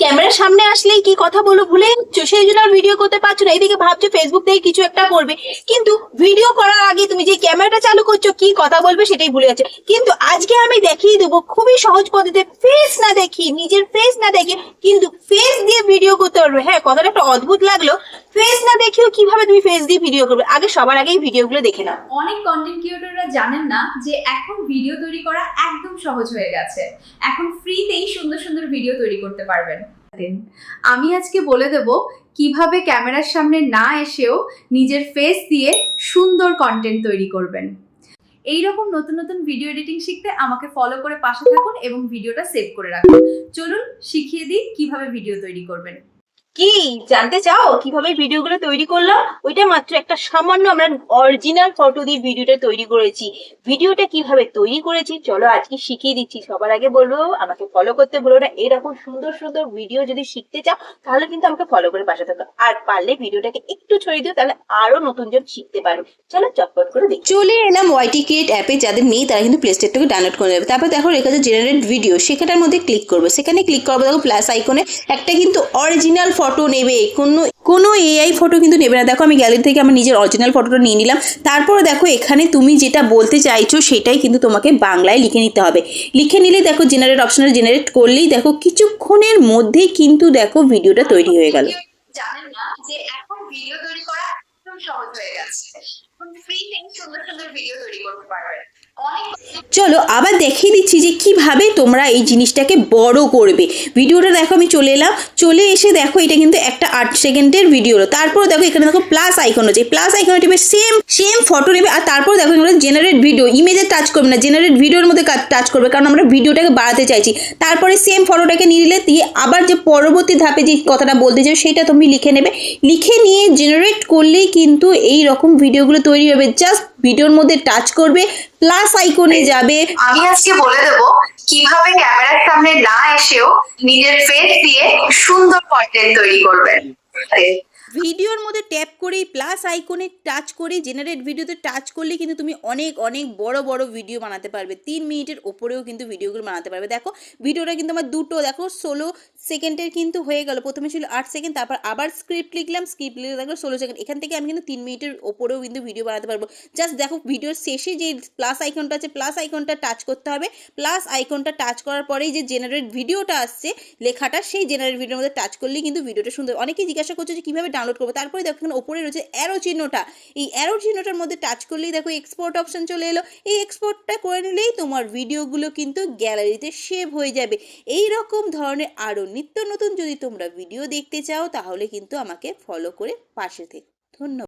ক্যামেরার সামনে আসলেই কি কথা বলো ভুলে যাচ্ছ, সেই জন্য আর ভিডিও করতে পারছো না। এদিকে ভাবছো ফেসবুক থেকে কিছু একটা করবে, কিন্তু ভিডিও করার আগে তুমি যে ক্যামেরাটা চালু করছো কি কথা বলবে সেটাই ভুলে যাচ্ছে। কিন্তু আজকে আমি দেখিয়ে দেবো খুবই সহজ পদ্ধতিতে, ফেস না দেখি, নিজের ফেস না দেখে কিন্তু ফেস দিয়ে ভিডিও করতে পারবে। হ্যাঁ, কথাটা একটা অদ্ভুত লাগলো, ফেস না দেখিও কিভাবে তুমি ফেস দিয়ে ভিডিও করবে। আগে সবার আগেই ভিডিওগুলো দেখে নাও। অনেক কন্টেন্ট ক্রিয়েটররা জানেন না যে এখন ভিডিও তৈরি করা একদম সহজ হয়ে গেছে। এখন ফ্রিতেই সুন্দর সুন্দর ভিডিও তৈরি করতে পারবেন। আমি আজকে বলে দেব কিভাবে ক্যামেরার সামনে না এসেও নিজের ফেস দিয়ে সুন্দর কন্টেন্ট তৈরি করবেন। এইরকম নতুন নতুন ভিডিও এডিটিং শিখতে আমাকে ফলো করে পাশে থাকুন এবং ভিডিওটা সেভ করে রাখুন। চলুন শিখিয়ে দিই কিভাবে ভিডিও তৈরি করবেন। কি জানতে চাও কিভাবে ভিডিওগুলো তৈরি করলাম? ওইটা মাত্র একটা সামান্য আমরা অরিজিনাল ফটো দিয়ে ভিডিওটা তৈরি করেছি। ভিডিওটা কিভাবে তৈরি করেছি চলো আজকে শিখিয়ে দিচ্ছি। সবার আগে বলবো আমাকে ফলো করতে ভুলো না। এরকম সুন্দর সুন্দর ভিডিও যদি শিখতে চাও তাহলে কিন্তু আমাকে ফলো করে পাশে থাকো, আর পারলে ভিডিওটাকে একটু ছড়িয়ে দিও, তাহলে আরো নতুন জন শিখতে পারবে। চলো চটপট করে দেখি। চলে এলাম ওয়াইটি ক্রিয়েট অ্যাপে। যাদের নেই তারা কিন্তু প্লে স্টোর থেকে ডাউনলোড করে নেবে। তারপর দেখো লেখা আছে জেনারেট ভিডিও, সেখানটার মধ্যে ক্লিক করবো। সেখানে ক্লিক করবো, দেখো প্লাস আইকনে একটা কিন্তু অরিজিনাল ফটো নেবে, কোনো এআই ফটো কিন্তু নেবে না। দেখো আমি গ্যালারি থেকে আমার নিজের অরিজিনাল ফটোটা নিয়ে নিলাম। তারপরে দেখো এখানে তুমি যেটা বলতে চাইছো সেটাই কিন্তু তোমাকে বাংলায় লিখে নিতে হবে। লিখে নিলে দেখো জেনারেট অপশনে জেনারেট করলেই দেখো কিছুক্ষণের মধ্যেই কিন্তু দেখো ভিডিওটা তৈরি হয়ে গেল। জানেন না যে এখন ভিডিও তৈরি করা একদম সহজ হয়ে গেছে। এখন ফ্রিতে সুন্দর সুন্দর ভিডিও তৈরি করতে পারবেন। চলো আবার দেখিয়ে দিচ্ছি যে কিভাবে তোমরা এই জিনিসটাকে বড় করবে। ভিডিওটা দেখো আমি চলে এলাম, চলে এসে দেখো এটা কিন্তু একটা 8 সেকেন্ডের ভিডিও হলো। তারপর দেখো এখানে দেখো প্লাস আইকন আছে, প্লাস আইকনে টিপে সেম ফটো নেবে। আর তারপর দেখো এখানে জেনারেট ভিডিও, ইমেজে টাচ করবে না, জেনারেট ভিডিওর মধ্যে টাচ করবে, কারণ আমরা ভিডিওটাকে বাড়াতে চাইছি। তারপরে সেম ফটোটাকে নিয়ে নিলে দিয়ে আবার যে পরবর্তী ধাপে যে কথাটা বলতে চাই সেটা তুমি লিখে নেবে। লিখে নিয়ে জেনারেট করলেই কিন্তু এই রকম ভিডিওগুলো তৈরি হবে। জাস্ট ভিডিওর মধ্যে টাচ করবে, প্লাস আইকনে যাবে। আমি আজকে বলে দেব কিভাবে ক্যামেরার সামনে না এসেও নিজের ফেস দিয়ে সুন্দর কন্টেন্ট তৈরি করবেন। ভিডিওর মধ্যে ট্যাপ করে প্লাস আইকনে টাচ করে জেনারেট ভিডিওতে টাচ করলে কিন্তু তুমি অনেক অনেক বড় বড় ভিডিও বানাতে পারবে। 3 মিনিটের ওপরেও কিন্তু ভিডিওগুলো বানাতে পারবে। দেখো ভিডিওটা কিন্তু আমার দুটো দেখো 16 সেকেন্ডের কিন্তু হয়ে গেল। প্রথমে ছিল 8 সেকেন্ড, তারপর আবার স্ক্রিপ্ট লিখলাম, স্ক্রিপ্ট লিখে দেখো 16 সেকেন্ড। এখান থেকে আমি কিন্তু 3 মিনিটের ওপরেও কিন্তু ভিডিও বানাতে পারবো। জাস্ট দেখো ভিডিওর শেষে যে প্লাস আইকনটা আছে, প্লাস আইকনটা টাচ করতে হবে। প্লাস আইকনটা টাচ করার পরেই যে জেনারেট ভিডিওটা আসছে লেখাটা, সেই জেনারেট ভিডিওর মধ্যে টাচ করলেই কিন্তু ভিডিওটা সুন্দর। অনেকেই জিজ্ঞাসা করছে যে কিভাবে ডাউনলোড করবো। তারপরে দেখো এখানে ওপরে রয়েছে অ্যারো চিহ্নটা, এই অ্যারো চিহ্নটার মধ্যে টাচ করলেই দেখো এক্সপোর্ট অপশন চলে এলো। এই এক্সপোর্টটা করে নিলেই তোমার ভিডিওগুলো কিন্তু গ্যালারিতে সেভ হয়ে যাবে। এই রকম ধরনের আরও নিত্য নতুন যদি তোমরা ভিডিও দেখতে চাও তাহলে কিন্তু আমাকে ফলো করে পাশে থেকো। ধন্যবাদ।